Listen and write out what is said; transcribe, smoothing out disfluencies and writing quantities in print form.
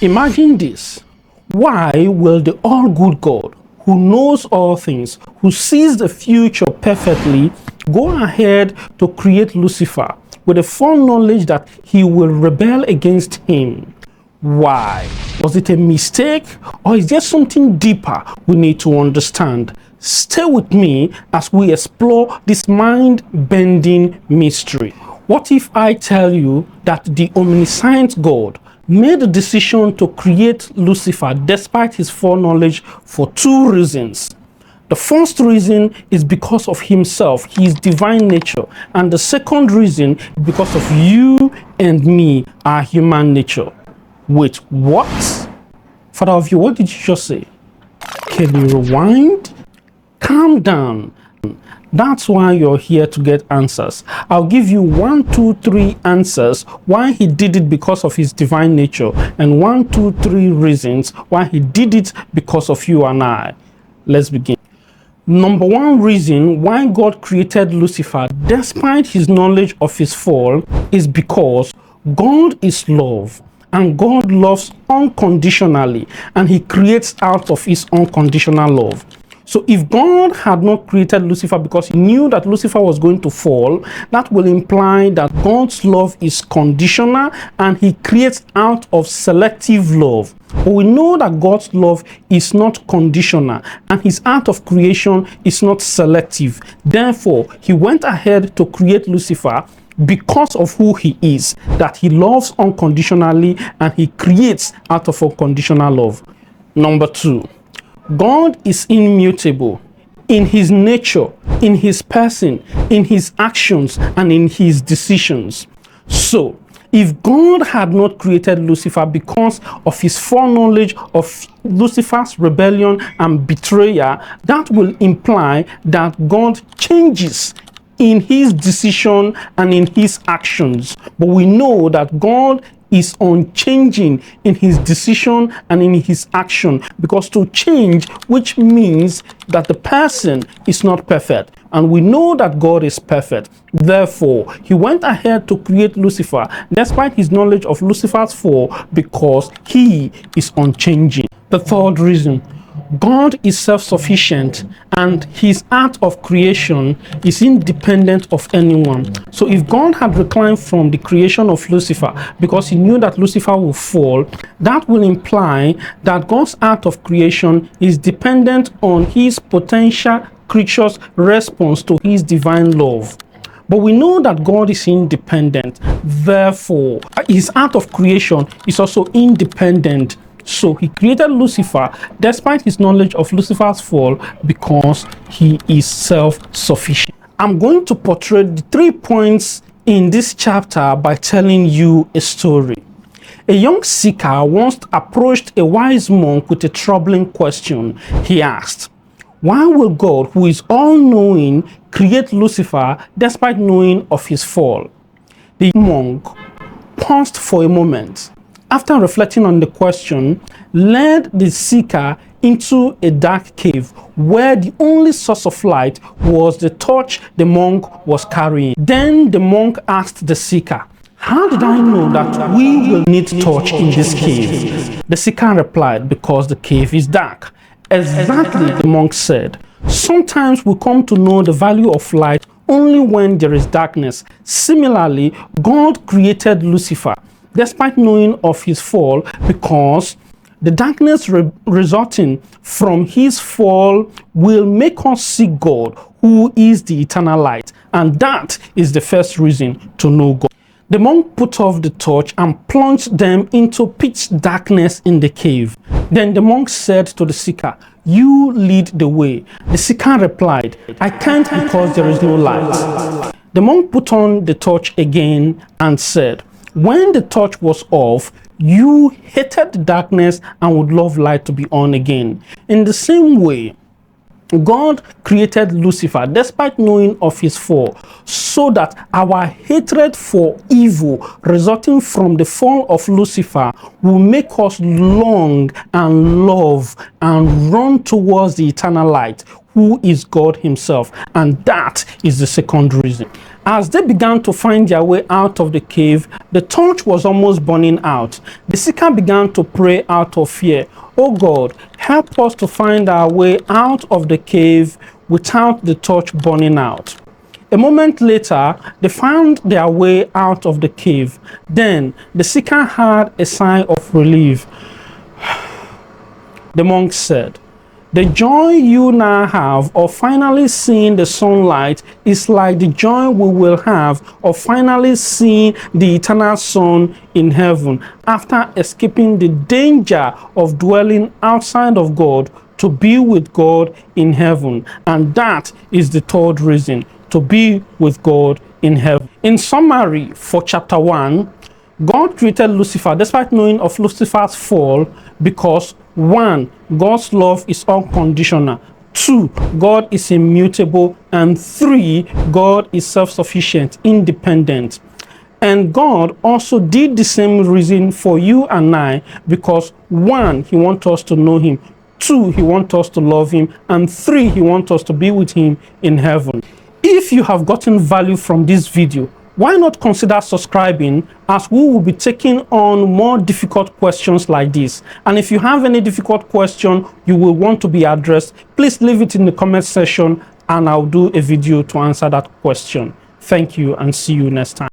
Imagine this. Why will the all-good God, who knows all things, who sees the future perfectly, go ahead to create Lucifer with the foreknowledge that he will rebel against him? Why? Was it a mistake, or is there something deeper we need to understand? Stay with me as we explore this mind-bending mystery. What if I tell you that the omniscient God made a decision to create Lucifer despite his foreknowledge for two reasons? The first reason is because of himself, his divine nature. And the second reason is because of you and me, our human nature. Wait, what? Father of you, what did you just say? Can you rewind? Calm down. That's why you're here to get answers. I'll give you 1, 2, 3 answers why he did it because of his divine nature, and 1, 2, 3 reasons why he did it because of you and I. Let's begin. Number one reason why God created Lucifer despite his knowledge of his fall is because God is love, and God loves unconditionally, and he creates out of his unconditional love. So if God had not created Lucifer because he knew that Lucifer was going to fall, that will imply that God's love is conditional and he creates out of selective love. But we know that God's love is not conditional and his art of creation is not selective. Therefore, he went ahead to create Lucifer because of who he is, that he loves unconditionally and he creates out of unconditional love. Number two, God is immutable in his nature, in his person, in his actions, and in his decisions. So, if God had not created Lucifer because of his foreknowledge of Lucifer's rebellion and betrayal, that will imply that God changes in his decision and in his actions. But we know that God is unchanging in his decision and in his action, because to change, which means that the person is not perfect, and we know that God is perfect. Therefore, he went ahead to create Lucifer despite his knowledge of Lucifer's fall, because he is unchanging. The third reason, God is self-sufficient and his art of creation is independent of anyone. So if God had reclined from the creation of Lucifer because he knew that Lucifer will fall, that will imply that God's art of creation is dependent on his potential creature's response to his divine love. But we know that God is independent. Therefore, his art of creation is also independent. So he created Lucifer despite his knowledge of Lucifer's fall because he is self-sufficient. I'm going to portray the 3 points in this chapter by telling you a story. A young seeker once approached a wise monk with a troubling question. He asked, why will God, who is all-knowing, create Lucifer despite knowing of his fall? The monk paused for a moment. After reflecting on the question, led the seeker into a dark cave where the only source of light was the torch the monk was carrying. Then the monk asked the seeker, how did I know that we will need torch in this cave? The seeker replied, because the cave is dark. Exactly, the monk said. Sometimes we come to know the value of light only when there is darkness. Similarly, God created Lucifer despite knowing of his fall, because the darkness resulting from his fall will make us see God, who is the eternal light. And that is the first reason to know God. The monk put off the torch and plunged them into pitch darkness in the cave. Then the monk said to the seeker, you lead the way. The seeker replied, I can't because there is no light. The monk put on the torch again and said, when the torch was off, you hated the darkness and would love light to be on again. In the same way, God created Lucifer despite knowing of his fall, so that our hatred for evil resulting from the fall of Lucifer will make us long and love and run towards the eternal light, who is God himself. And that is the second reason. As they began to find their way out of the cave, the torch was almost burning out. The seeker began to pray out of fear, "Oh God, help us to find our way out of the cave without the torch burning out." A moment later, they found their way out of the cave. Then the seeker had a sigh of relief. The monk said, "The joy you now have of finally seeing the sunlight is like the joy we will have of finally seeing the eternal sun in heaven after escaping the danger of dwelling outside of God to be with God in heaven." And that is the third reason, to be with God in heaven. In summary, for chapter 1, God created Lucifer despite knowing of Lucifer's fall because 1. God's love is unconditional. 2. God is immutable. And 3. God is self-sufficient, independent. And God also did the same reason for you and I because 1. He wants us to know Him. 2. He wants us to love Him. And 3. He wants us to be with Him in heaven. If you have gotten value from this video, why not consider subscribing, as we will be taking on more difficult questions like this. And if you have any difficult question you will want to be addressed, please leave it in the comment section and I'll do a video to answer that question. Thank you and see you next time.